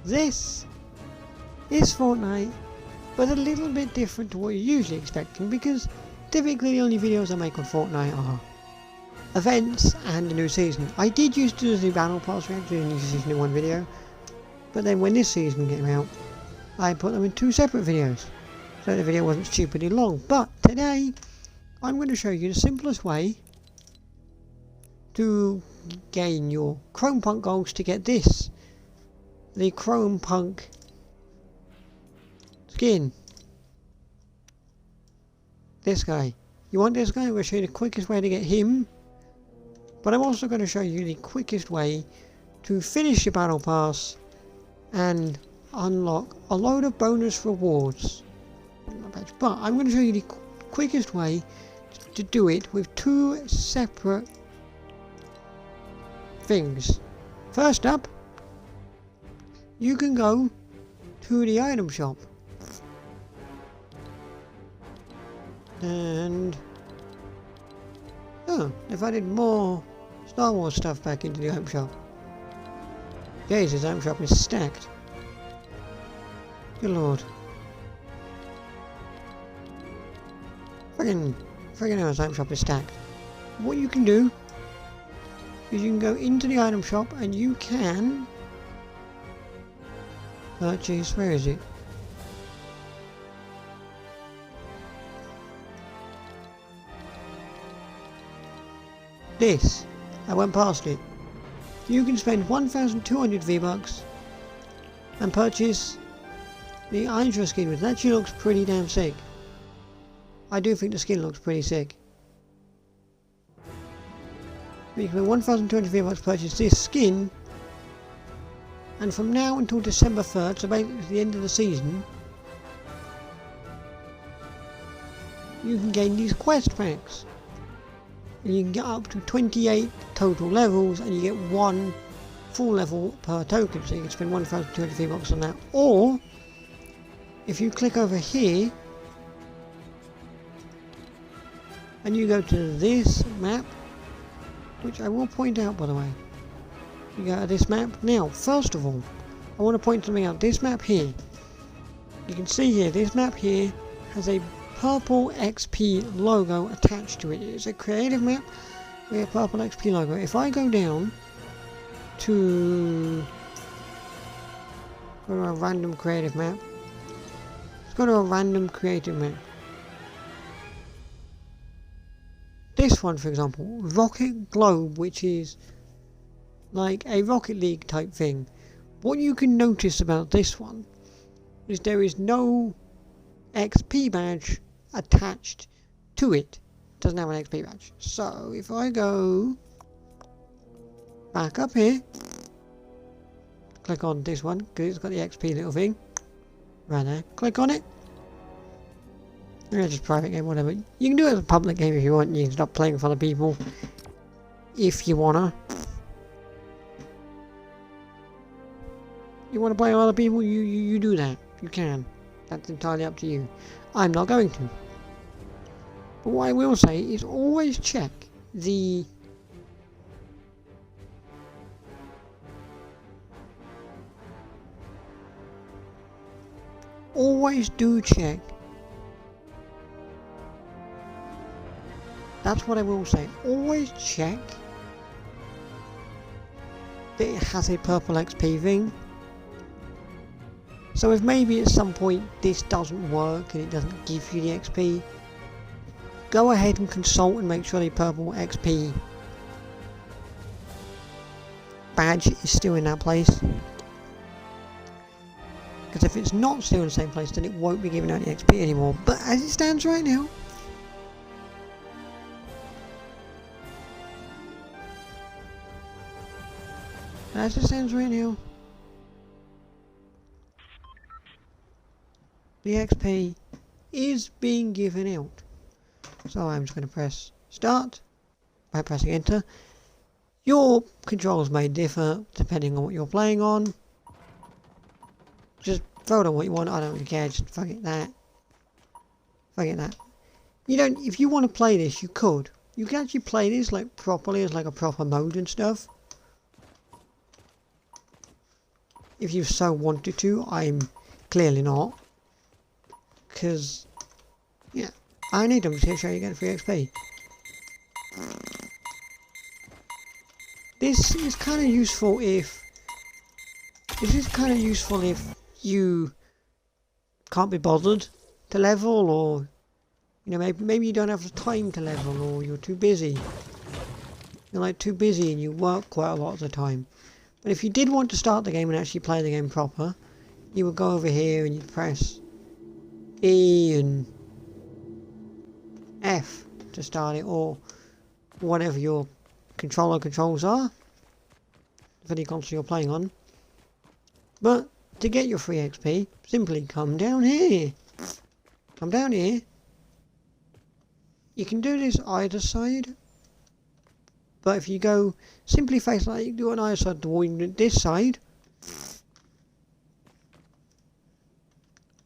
This is Fortnite, but a little bit different to what you're usually expecting, because typically the only videos I make on Fortnite are events and the new season. I did used to do the battle pass reaction in new season in one video, but then when this season came out, I put them in two separate videos, so the video wasn't stupidly long. But today, I'm going to show you the simplest way to gain your Chrome Punk goals to get this, the Chrome Punk skin. This guy. You want this guy? I'm going to show you the quickest way to get him, but I'm also going to show you the quickest way to finish your battle pass and unlock a load of bonus rewards. But I'm going to show you the quickest way to do it with two separate things. First up, you can go to the item shop and they've added more Star Wars stuff back into the item shop. Jesus, item shop is stacked. Good lord. Friggin' hell, this item shop is stacked. What you can do is you can go into the item shop and you can purchase, where is it? This. I went past it. You can spend 1,200 V-Bucks and purchase the Hydra skin, which actually looks pretty damn sick. I do think the skin looks pretty sick. You can spend 1,200 V-Bucks to purchase this skin, and from now until December 3rd, so basically the end of the season, you can gain these quest packs. And you can get up to 28 total levels, and you get one full level per token, so you can spend 1,200 V-Bucks on that. Or if you click over here and you go to this map, which I will point out by the way, you go to this map. Now first of all, I want to point something out. This map here, you can see here, this map here has a purple XP logo attached to it. It's a creative map with a purple XP logo. If I go down to a random creative map, let's go to a random creative map. This one, for example, Rocket Globe, which is like a Rocket League type thing. What you can notice about this one is there is no XP badge attached to it. It doesn't have an XP badge. So if I go back up here, click on this one because it's got the XP little thing right there, click on it. Yeah, just private game, whatever. You can do it as a public game if you want. You can stop playing with other people if you wanna. You wanna play with other people, you do that. You can. That's entirely up to you. I'm not going to. But what I will say is always check the always do check. That's what I will say. Always check that it has a purple XP thing. So if maybe at some point this doesn't work and it doesn't give you the XP, go ahead and consult and make sure the purple XP badge is still in that place. Because if it's not still in the same place, then it won't be giving out the XP anymore. But as it stands right now, the XP is being given out. So I'm just going to press start by pressing enter. Your controls may differ depending on what you're playing on. Just vote on what you want. I don't really care. Just forget that. Forget that. You don't. If you want to play this, you could. You can actually play this like properly as like a proper mode and stuff. if you so wanted to. I'm clearly not, because yeah, I need them to show you get free XP. This is kind of useful if you can't be bothered to level, or you know, maybe you don't have the time to level, or you're too busy. You're like too busy and you work quite a lot of the time. But if you did want to start the game and actually play the game proper, you would go over here and you'd press E and F to start it, or whatever your controller controls are for the console you're playing on. But to get your free XP, simply come down here. Come down here. You can do this either side, but if you go simply face like you do on either side, this side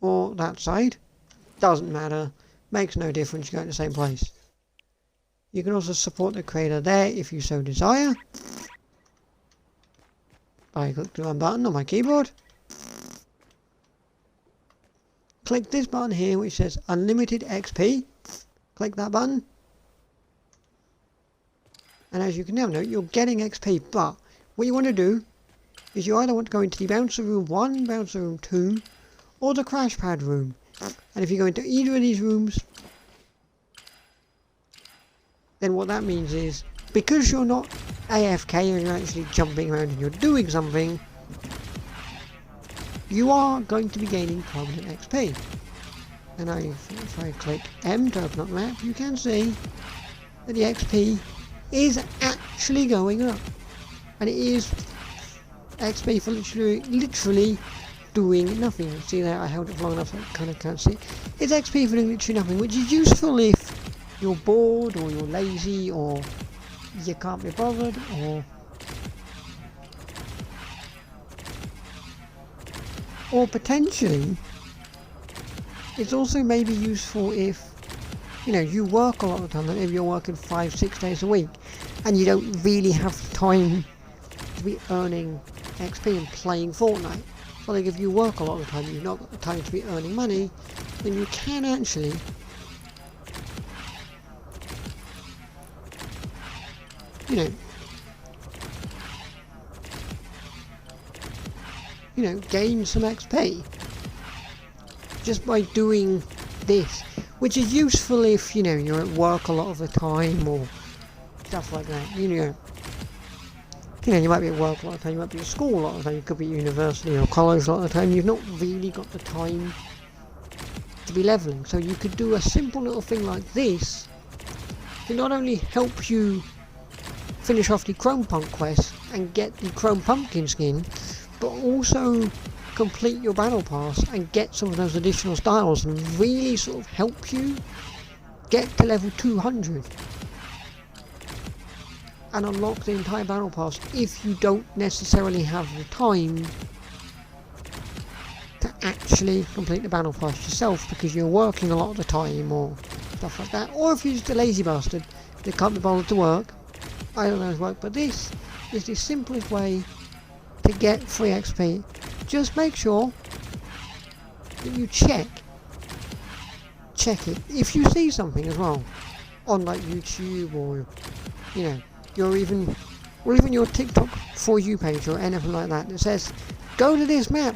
or that side, doesn't matter, makes no difference, you go to the same place. You can also support the creator there if you so desire. I click the one button on my keyboard. Click this button here which says Unlimited XP. Click that button. And as you can now note, you're getting XP, but what you want to do is you either want to go into the Bouncer Room 1, Bouncer Room 2, or the Crash Pad Room. And if you go into either of these rooms, then what that means is, because you're not AFK and you're actually jumping around and you're doing something, you are going to be gaining permanent XP. And if I click M to open up the map, you can see that the XP is actually going up. And it is XP for literally doing nothing. See there, I held it for long enough so I kind of can't see. It's XP for doing literally nothing, which is useful if you're bored, or you're lazy, or you can't be bothered, or potentially it's also maybe useful if, you know, you work a lot of the time, like maybe you're working 5-6 days a week and you don't really have time to be earning XP and playing Fortnite. So like if you work a lot of the time, you've not got the time to be earning money, then you can actually gain some XP just by doing this, which is useful if, you know, you're at work a lot of the time or stuff like that. You know, you might be at work a lot of the time, you might be at school a lot of the time, you could be at university or college a lot of the time, you've not really got the time to be leveling. So you could do a simple little thing like this to not only help you finish off the Chrome Punk quest and get the Chrome Pumpkin skin, but also complete your battle pass and get some of those additional styles and really sort of help you get to level 200 and unlock the entire battle pass if you don't necessarily have the time to actually complete the battle pass yourself because you're working a lot of the time or stuff like that, or if you're just a lazy bastard that can't be bothered to work. I don't know how to work, but this is the simplest way to get free XP. Just make sure that you check it. If you see something as well on like YouTube, or you know, or even your TikTok For You page or anything like that that says go to this map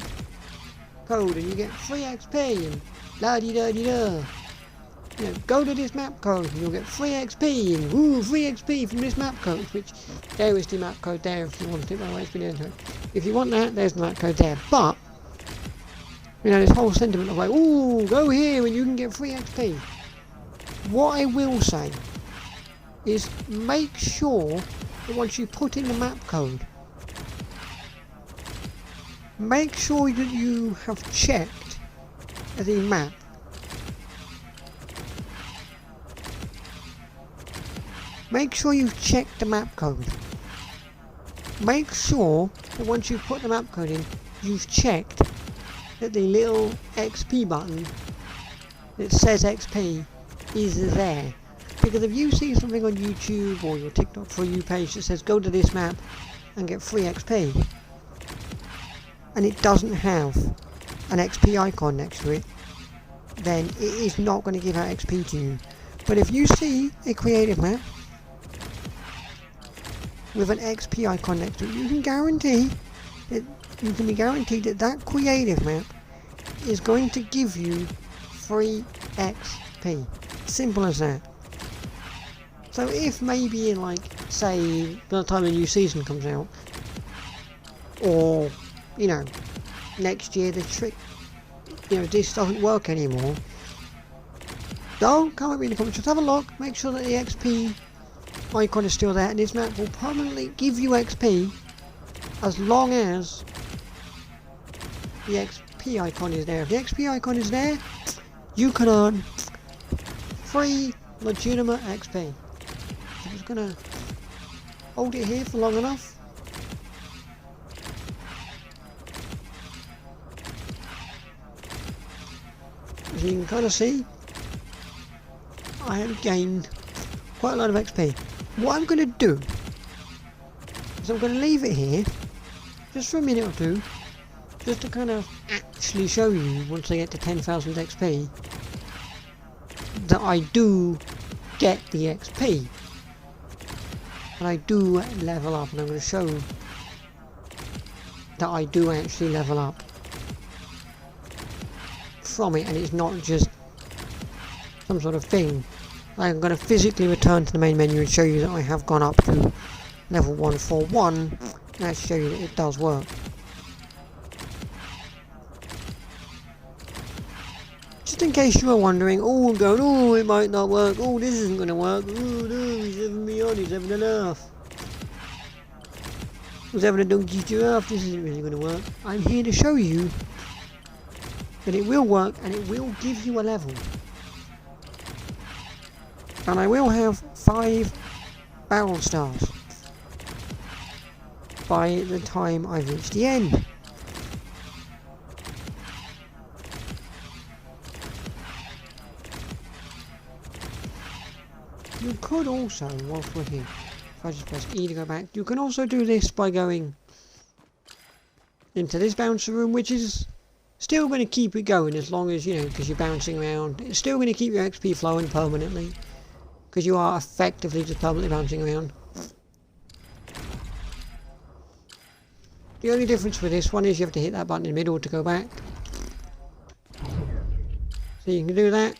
code and you get free XP and la-di-da-di-da. You know, go to this map code and you'll get free XP and woo, free XP from this map code, which there is the map code there if you want it, by the way, it's been into it. If you want that, there's the map code there. But, you know, this whole sentiment of like, ooh, go here and you can get free XP. What I will say is make sure that once you put in the map code, make sure that you have checked the map. Make sure you've checked the map code. Make sure that once you've put the map code in, you've checked that the little XP button that says XP is there. Because if you see something on YouTube or your TikTok For You page that says go to this map and get free XP, and it doesn't have an XP icon next to it, then it is not going to give out XP to you. But if you see a creative map with an XP icon next to it, you can be guaranteed that that creative map is going to give you free XP. Simple as that. So if maybe in, like, say, by the time a new season comes out, or, you know, next year the trick, you know, this doesn't work anymore, don't come at me in the comments, just have a look, make sure that the XP icon is still there, and this map will permanently give you XP as long as the XP icon is there. If the XP icon is there, you can earn free legitimate XP. I'm just gonna hold it here for long enough. As you can kind of see, I have gained quite a lot of XP. What I'm going to do is I'm going to leave it here just for a minute or two, just to kind of actually show you, once I get to 10,000 XP, that I do get the XP. And I do level up, and I'm going to show that I do actually level up from it, and it's not just some sort of thing. I'm going to physically return to the main menu and show you that I have gone up to level 141, and that show you that it does work. Just in case you were wondering, oh, I'm going, oh, it might not work, oh, this isn't going to work, oh no, he's having me on, he's having a laugh. He's having a donkey giraffe, this isn't really going to work. I'm here to show you that it will work, and it will give you a level. And I will have 5 barrel stars by the time I reach the end. You could also, whilst we're here, if I just press E to go back, you can also do this by going into this bouncer room, which is still going to keep it going as long as, you know, because you're bouncing around. It's still going to keep your XP flowing permanently, because you are effectively just permanently bouncing around. The only difference with this one is you have to hit that button in the middle to go back. So you can do that.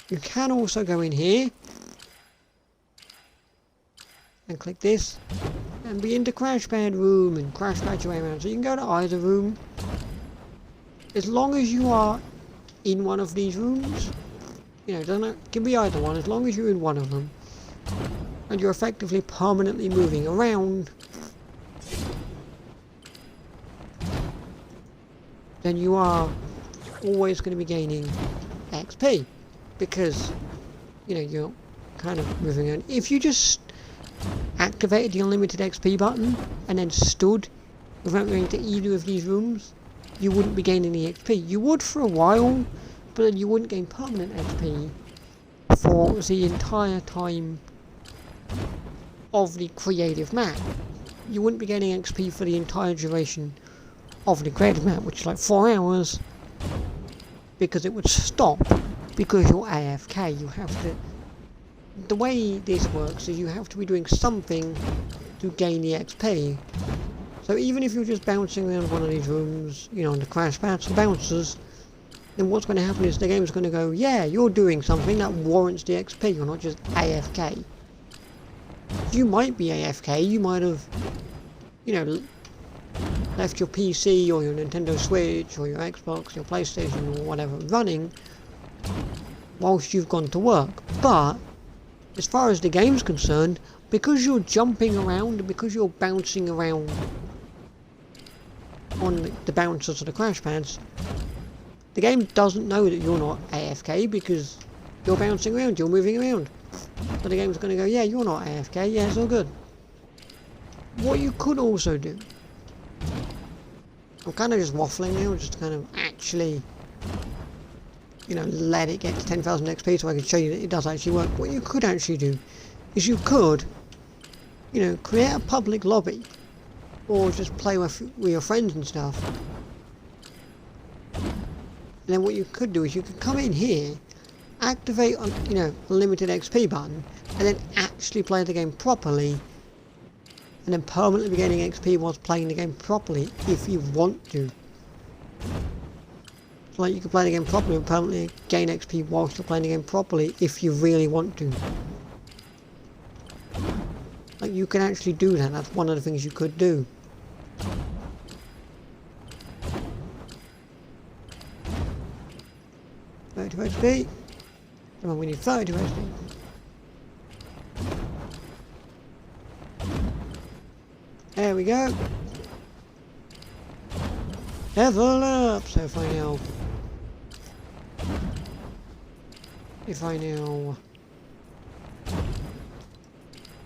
You can also go in here and click this and be into crash pad room and crash pad your way around. So you can go to either room. As long as you are in one of these rooms, you know, it can be either one, as long as you're in one of them and you're effectively permanently moving around, then you are always going to be gaining XP, because, you know, you're kind of moving around. If you just activated the unlimited XP button and then stood without going to either of these rooms, you wouldn't be gaining the XP. You would for a while, but then you wouldn't gain permanent XP for the entire time of the creative map. You wouldn't be gaining XP for the entire duration of the creative map, which is like 4 hours, because it would stop because you're AFK. You have to, the way this works is you have to be doing something to gain the XP. So even if you're just bouncing around one of these rooms, you know, on the crash pads, the bouncers, then what's going to happen is the game's going to go, yeah, you're doing something that warrants the XP, you're not just AFK. You might be AFK, you might have, you know, left your PC or your Nintendo Switch or your Xbox, your PlayStation or whatever running whilst you've gone to work. But as far as the game's concerned, because you're jumping around and because you're bouncing around on the bouncers or the crash pads, the game doesn't know that you're not AFK because you're bouncing around, you're moving around. So the game's going to go, yeah, you're not AFK, yeah, it's all good. What you could also do, I'm kind of just waffling now, just to kind of actually, you know, let it get to 10,000 XP so I can show you that it does actually work. What you could actually do is you could, you know, create a public lobby or just play with your friends and stuff. And then what you could do is you could come in here, activate on, you know, the limited XP button, and then actually play the game properly, and then permanently be gaining XP whilst playing the game properly if you want to. So like you can play the game properly and permanently gain XP whilst you're playing the game properly if you really want to. Like you can actually do that, that's one of the things you could do. 32 XP. Come on, we need 32 XP. There we go. Level up! So if I now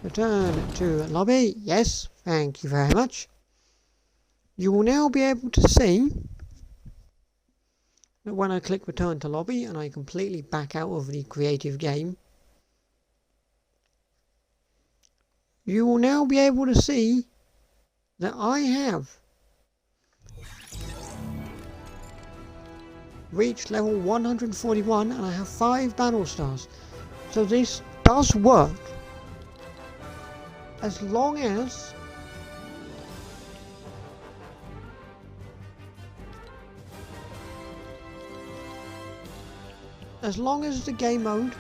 return to lobby, yes, thank you very much. You will now be able to see that when I click return to lobby and I completely back out of the creative game, you will now be able to see that I have reached level 141 and I have 5 battle stars. So this does work as long as the game mode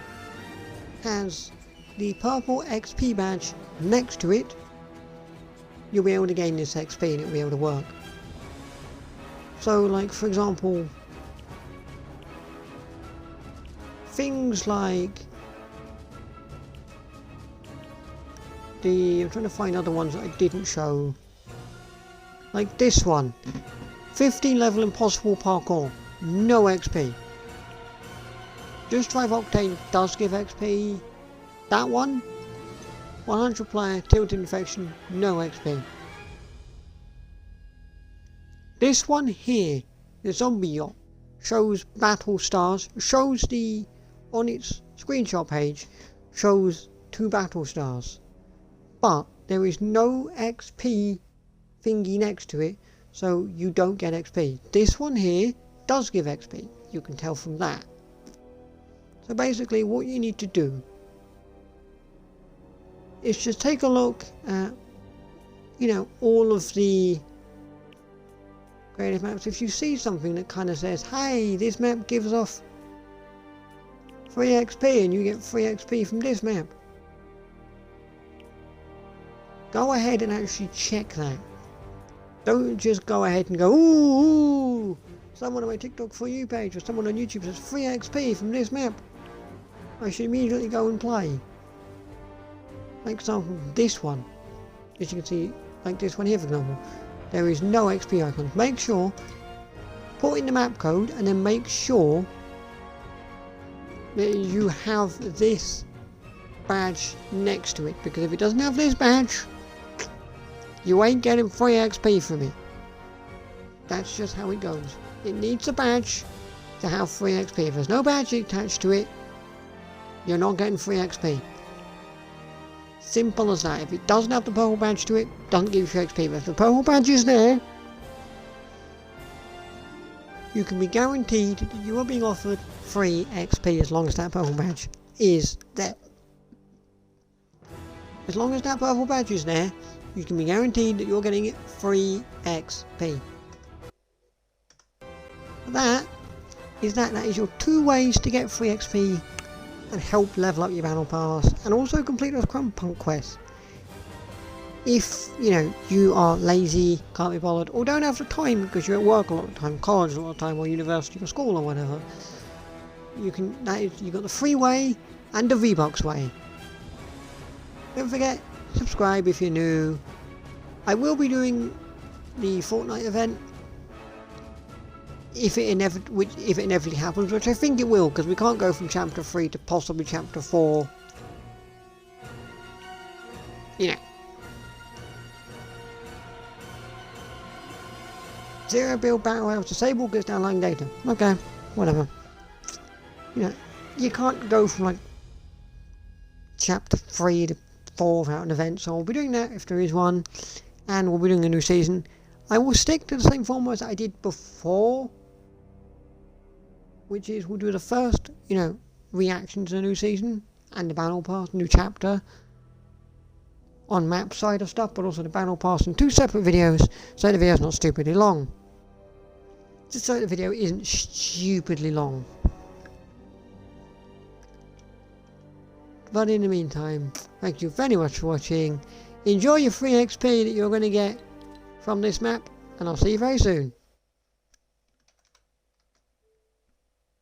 has the purple XP badge next to it. You'll be able to gain this XP and it'll be able to work. So like for example, things like I'm trying to find other ones that I didn't show. Like this one, 15 level impossible parkour, no XP. Just Drive Octane does give XP. That one, 100 player tilted infection, no XP. This one here, the zombie yacht, shows battle stars, shows on its screenshot page, shows 2 battle stars. But there is no XP thingy next to it, so you don't get XP. This one here does give XP, you can tell from that. So basically what you need to do is just take a look at, you know, all of the creative maps. If you see something that kind of says, hey, this map gives off free XP and you get free XP from this map, go ahead and actually check that. Don't just go ahead and go, ooh, someone on my TikTok For You page or someone on YouTube says free XP from this map, I should immediately go and play. Like example, this one, as you can see, like this one here for example, there is no XP icons. Make sure, put in the map code and then make sure that you have this badge next to it, because if it doesn't have this badge, you ain't getting free XP from it. That's just how it goes. It needs a badge to have free XP. If there's no badge attached to it, you're not getting free XP. Simple as that. If it doesn't have the purple badge to it, doesn't give you free XP. But if the purple badge is there, you can be guaranteed that you are being offered free XP as long as that purple badge is there. As long as that purple badge is there, you can be guaranteed that you're getting free XP. That is your 2 ways to get free XP and help level up your battle pass and also complete those Crumb Punk quests. If, you know, you are lazy, can't be bothered, or don't have the time because you're at work a lot of the time, college a lot of the time, or university or school or whatever, you've got the free way and the V-Bucks way. Don't forget, subscribe if you're new. I will be doing the Fortnite event if it inevitably happens, which I think it will, because we can't go from chapter 3 to possibly chapter 4. You know. Zero build battle house disabled because downloading data. Okay, whatever. You know, you can't go from like chapter 3 to 4 without an event, so I'll be doing that if there is one. and we'll be doing a new season. I will stick to the same format that I did before, which is we'll do the first, reaction to the new season and the battle pass, new chapter on map side of stuff, but also the battle pass in 2 separate videos, so the video's not stupidly long. Just so the video isn't stupidly long. But in the meantime, thank you very much for watching. Enjoy your free XP that you're going to get from this map, and I'll see you very soon.